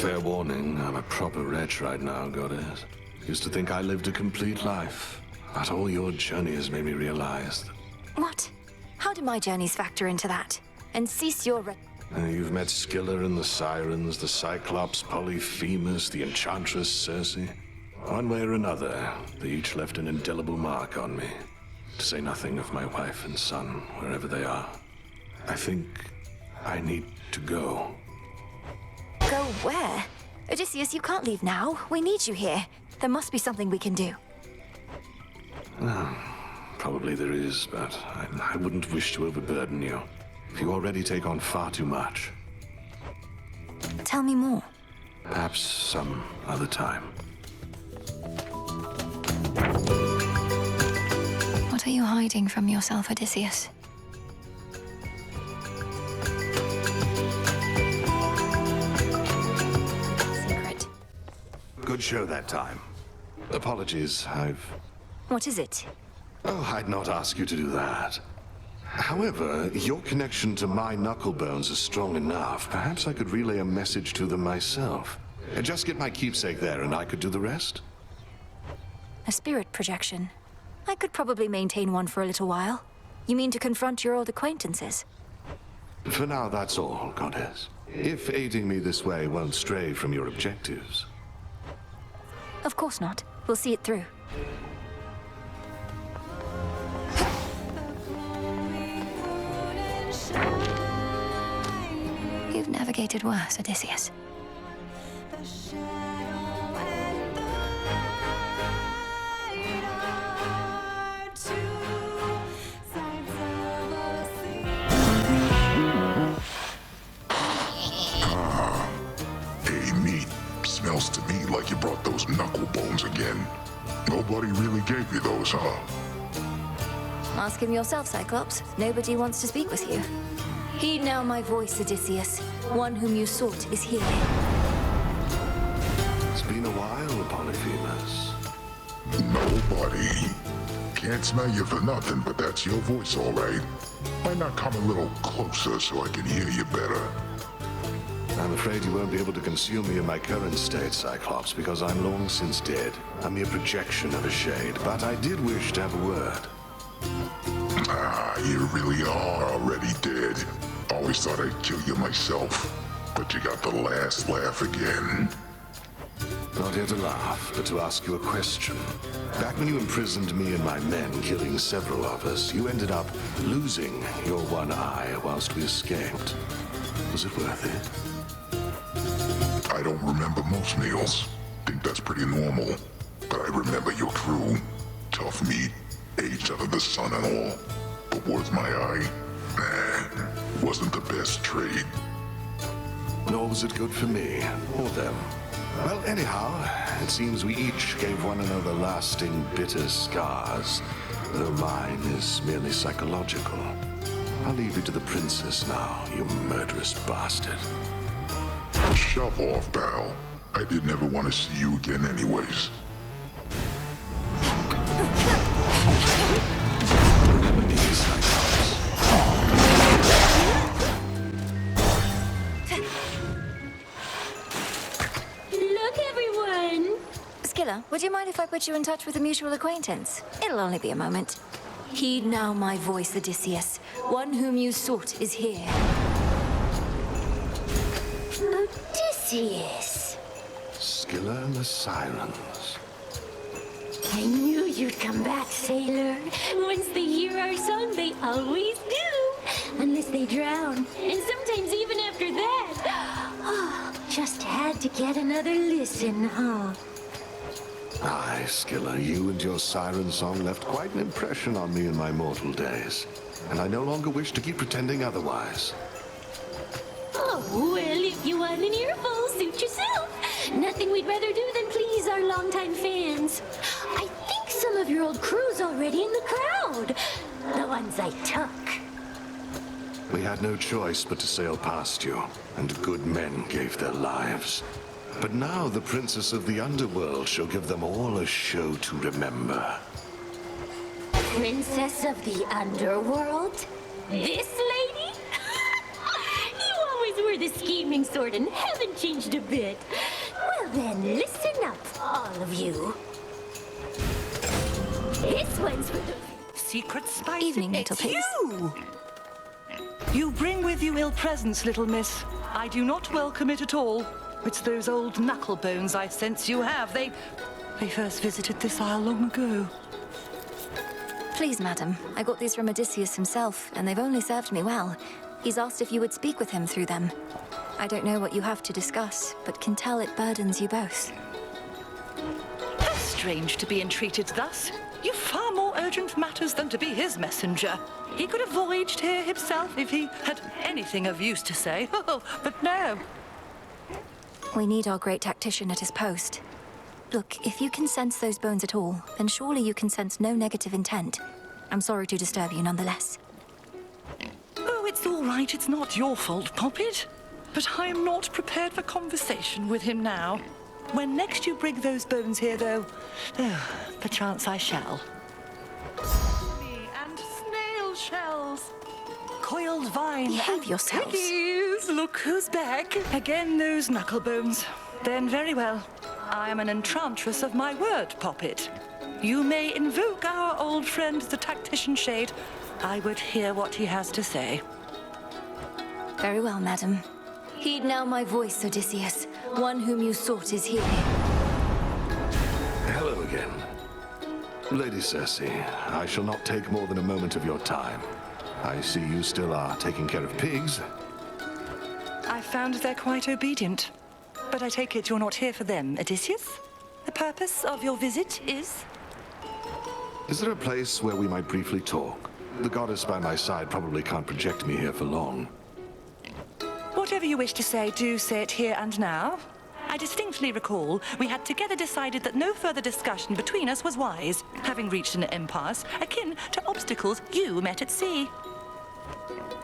Fair warning, I'm a proper wretch right now, Goddess. Used to think I lived a complete life, but all your journey has made me realize that... What? How do my journeys factor into that? And cease your You've met Scylla and the Sirens, the Cyclops Polyphemus, the Enchantress Circe. One way or another, they each left an indelible mark on me. To say nothing of my wife and son, wherever they are. I think I need to go. Go where? Odysseus, you can't leave now. We need you here. There must be something we can do. Probably there is, but I wouldn't wish to overburden you. You already take on far too much. Tell me more. Perhaps some other time. What are you hiding from yourself, Odysseus? Secret. Good show that time. Apologies, What is it? Oh, I'd not ask you to do that. However, your connection to my Knuckle Bones is strong enough. Perhaps I could relay a message to them myself. Just get my keepsake there and I could do the rest. A spirit projection. I could probably maintain one for a little while. You mean to confront your old acquaintances? For now, that's all, Goddess. If aiding me this way won't stray from your objectives. Of course not. We'll see it through. You've navigated worse, Odysseus. Hey, meat. Smells to me like you brought those Knuckle Bones again. Nobody really gave you those, huh? Ask him yourself, Cyclops. Nobody wants to speak with you. Heed now my voice, Odysseus. One whom you sought is here. It's been a while, Polyphemus. Nobody. Can't smell you for nothing, but that's your voice, all right. Why not come a little closer so I can hear you better? I'm afraid you won't be able to consume me in my current state, Cyclops, because I'm long since dead. I'm mere projection of a shade, but I did wish to have a word. You really are already dead. Always thought I'd kill you myself, but you got the last laugh again. Not here to laugh, but to ask you a question. Back when you imprisoned me and my men, killing several of us, you ended up losing your one eye whilst we escaped. Was it worth it? I don't remember most meals. Think that's pretty normal. But I remember your crew. Tough meat, aged out of the sun and all. But worth my eye? Nah, wasn't the best trade. Nor was it good for me, or them. Well, anyhow, it seems we each gave one another lasting, bitter scars, though mine is merely psychological. I'll leave you to the princess now, you murderous bastard. Shove off, pal. I didn't ever want to see you again anyways. Scylla, would you mind if I put you in touch with a mutual acquaintance? It'll only be a moment. Heed now my voice, Odysseus. One whom you sought is here. Odysseus! Scylla and the Sirens. I knew you'd come back, sailor. Once they hear our song, they always do. Unless they drown. And sometimes even after that. Oh, just had to get another listen, huh? Aye, Scylla, you and your siren song left quite an impression on me in my mortal days. And I no longer wish to keep pretending otherwise. Oh, well, if you want an earful, suit yourself. Nothing we'd rather do than please our longtime fans. I think some of your old crew's already in the crowd. The ones I took. We had no choice but to sail past you, and good men gave their lives. But now the princess of the underworld shall give them all a show to remember. Princess of the underworld? This lady? You always always were the scheming sort and haven't changed a bit. Well then, listen up, all of you. This one's for the... Secret spice. Evening, little It's pigs. you! You bring with you ill presence, little miss. I do not welcome it at all. It's those old Knuckle Bones I sense you have. They first visited this isle long ago. Please, madam. I got these from Odysseus himself, and they've only served me well. He's asked if you would speak with him through them. I don't know what you have to discuss, but can tell it burdens you both. How strange to be entreated thus. You've far more urgent matters than to be his messenger. He could have voyaged here himself if he had anything of use to say. But no. We need our great tactician at his post. Look, if you can sense those bones at all, then surely you can sense no negative intent. I'm sorry to disturb you nonetheless. Oh, it's all right. It's not your fault, Poppet. But I am not prepared for conversation with him now. When next you bring those bones here, though, perchance I shall. And snail shells. Coiled vine. Behave and yourselves. piggies. Look who's back. Again, those knuckle bones. Then very well. I am an enchantress of my word, Poppet. You may invoke our old friend, the tactician shade. I would hear what he has to say. Very well, madam. Heed now my voice, Odysseus. One whom you sought is here. Hello again. Lady Circe, I shall not take more than a moment of your time. I see you still are taking care of pigs. I found they're quite obedient. But I take it you're not here for them, Odysseus? The purpose of your visit is? Is there a place where we might briefly talk? The goddess by my side probably can't project me here for long. Whatever you wish to say, do say it here and now. I distinctly recall we had together decided that no further discussion between us was wise, having reached an impasse akin to obstacles you met at sea.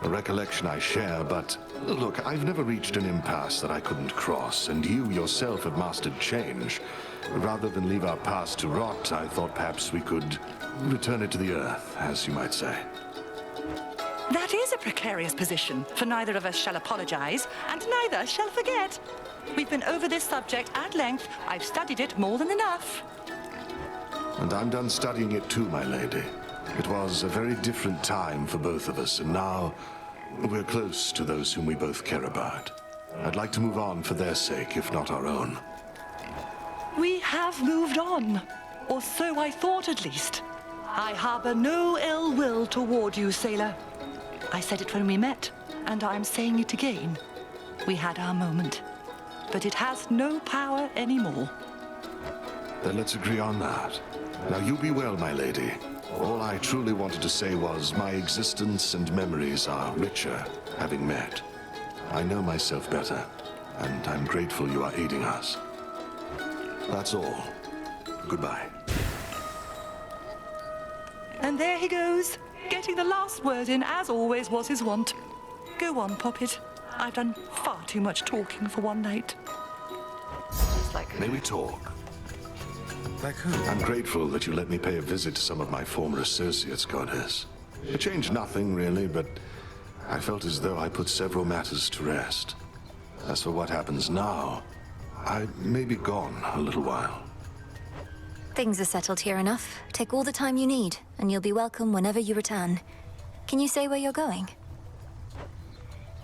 A recollection I share, but look, I've never reached an impasse that I couldn't cross, and you yourself have mastered change. Rather than leave our past to rot, I thought perhaps we could return it to the earth, as you might say. That is a precarious position, for neither of us shall apologize, and neither shall forget. We've been over this subject at length. I've studied it more than enough. And I'm done studying it too, my lady. It was a very different time for both of us, and now we're close to those whom we both care about. I'd like to move on for their sake, if not our own. We have moved on, or so I thought at least. I harbor no ill will toward you, sailor. I said it when we met, and I'm saying it again. We had our moment, but it has no power anymore. Then let's agree on that. Now you be well, my lady. All I truly wanted to say was my existence and memories are richer, having met. I know myself better, and I'm grateful you are aiding us. That's all. Goodbye. And there he goes, getting the last word in, as always was his wont. Go on, Poppet. I've done far too much talking for one night. May we talk? Like who? I'm grateful that you let me pay a visit to some of my former associates, Goddess. It changed nothing, really, but I felt as though I put several matters to rest. As for what happens now, I may be gone a little while. Things are settled here enough. Take all the time you need, and you'll be welcome whenever you return. Can you say where you're going?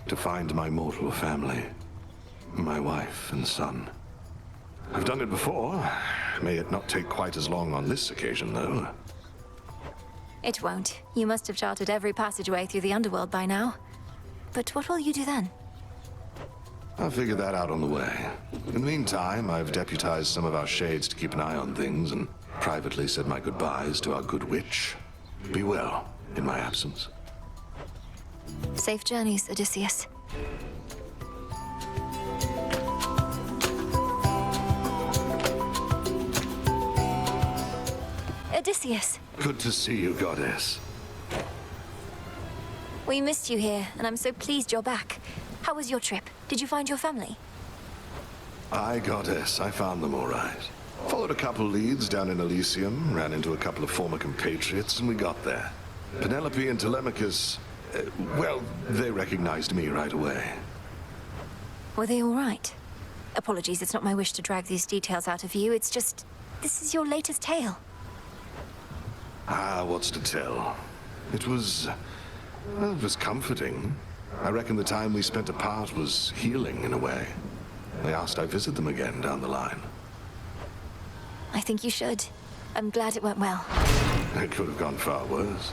To find my mortal family. My wife and son. I've done it before. May it not take quite as long on this occasion, though. It won't. You must have charted every passageway through the underworld by now. But what will you do then? I'll figure that out on the way. In the meantime, I've deputized some of our shades to keep an eye on things and privately said my goodbyes to our good witch. Be well in my absence. Safe journeys, Odysseus. Odysseus, Good to see you, Goddess. we missed you here, and I'm so pleased you're back. How was your trip? Did you find your family? Aye, Goddess, I found them all right. Followed a couple leads down in Elysium, ran into a couple of former compatriots, and we got there. Penelope and Telemachus, well, they recognized me right away. Were they all right? Apologies, it's not my wish to drag these details out of you. It's just, this is your latest tale. Ah, what's to tell? It was... well, it was comforting. I reckon the time we spent apart was healing in a way. They asked I visit them again down the line. I think you should. I'm glad it went well. It could have gone far worse.